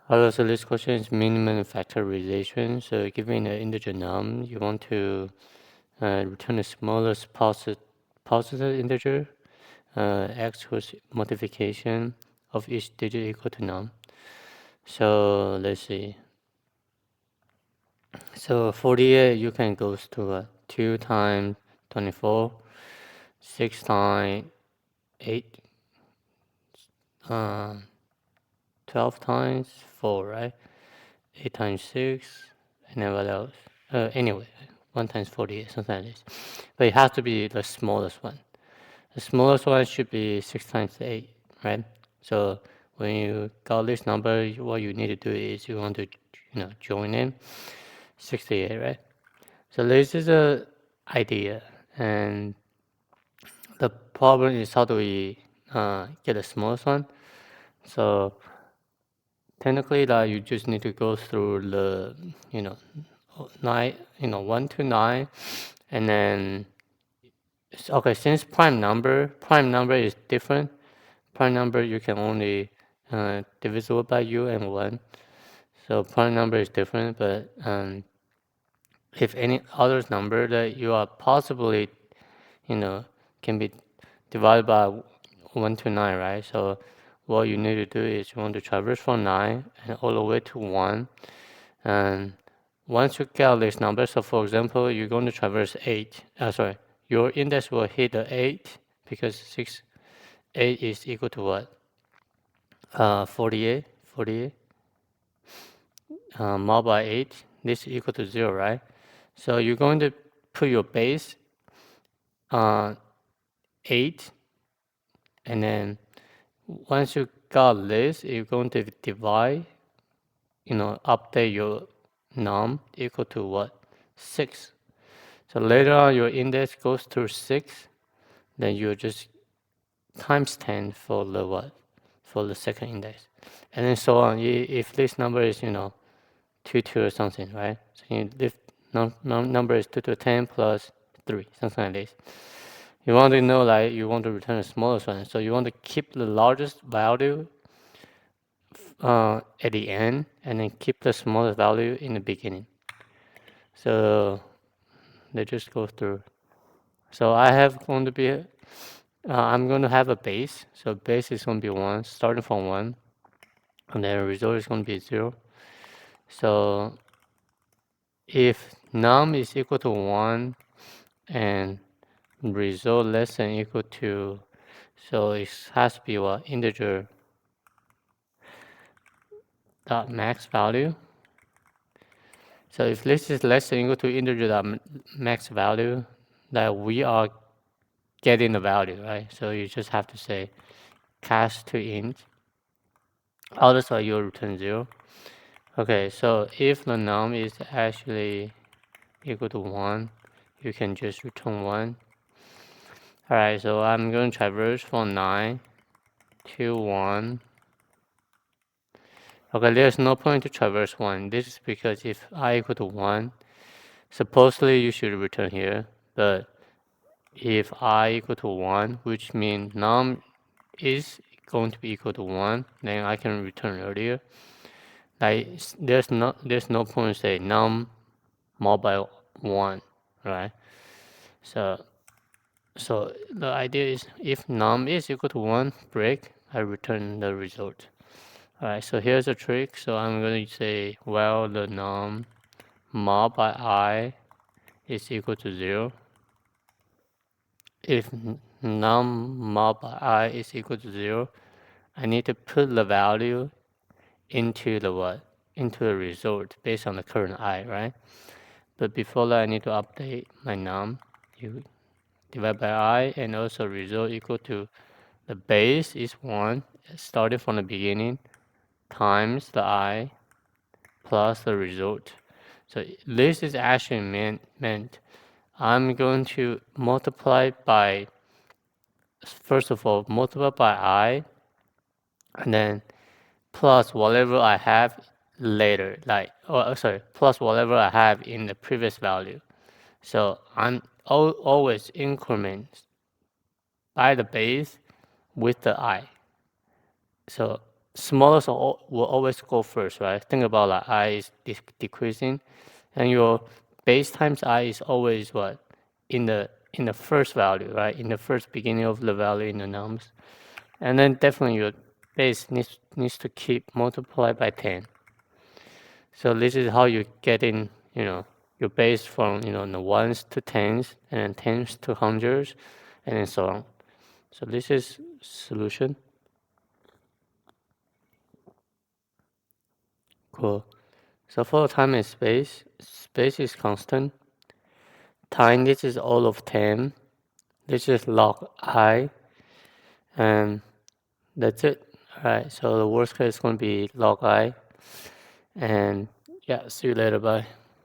Hello, so this question is minimum factorization. So given an integer num, you want to return the smallest positive integer, x with multiplication of each digit equal to num. So let's see. So 48, you can go to 2 times 24, 6 times 8, 12 times 4, right? 8 times 6, and then what else? Anyway, 1 times 48, something like this. But it has to be the smallest one. The smallest one should be 6 times 8, right? So when you got this number, what you need to do is you want to, join in 68, right? So this is a idea, and the problem is how do we get the smallest one? So technically, that you just need to go through the, 9, 1 to 9, and then okay. Since prime number is different. Prime number you can only divisible by u and 1. So prime number is different, but if any other number that you are possibly, can be divided by 1 to 9, right? So what you need to do is you want to traverse from 9 and all the way to 1. And once you get this number, so for example, you're going to traverse 8. Your index will hit the 8 because 8 is equal to what? 48. 48 multiplied by 8. This is equal to 0, right? So you're going to put your base 8, and then once you got this, you're going to divide, update your num equal to what? 6. So later on, your index goes to 6, then you just times 10 for the what? For the second index. And then so on. If this number is, 2 2 or something, right? So if number is 2 to 10 plus 3, something like this. You want to know, like, you want to return the smallest one. So you want to keep the largest value at the end, and then keep the smallest value in the beginning. So they just go through. So I'm going to have a base. So base is going to be 1, starting from 1, and then the result is going to be 0. So if num is equal to 1 and result less than equal to, so it has to be what? Integer dot max value. So if this is less than equal to integer dot max value, that we are getting the value, right? So you just have to say cast to int. Otherwise you'll return 0. Okay, so if the num is actually equal to 1, you can just return 1. Alright, so I'm going to traverse from 9 to 1. Okay, there's no point to traverse 1. This is because if I equal to 1, supposedly you should return here. But if I equal to 1, which means num is going to be equal to 1, then I can return earlier. Like there's no point to say num mobile 1, right? So the idea is if num is equal to 1, break, I return the result. Alright, so here's a trick. So I'm going to say, well, the num mod by I is equal to 0. If num mod by I is equal to 0, I need to put the value into the what? Into the result based on the current I, right? But before that, I need to update my num. You divide by I, and also result equal to the base is 1, starting from the beginning, times the I plus the result. So this is actually meant I'm going to multiply by, first of all, multiply by I, and then plus whatever I have later, plus whatever I have in the previous value. So I'm always increment by the base with the I. So smallest will always go first, right? Think about like I is decreasing, and your base times I is always what in the first value, right? In the first beginning of the value in the numbers, and then definitely your base needs to keep multiplied by 10. So this is how you get in, your base from the ones to tens, and then tens to hundreds, and then so on. So this is solution. Cool. So for time and space is constant. Time, this is all of 10. This is log I, and that's it. All right, so the worst case is going to be log I, and yeah, see you later, bye.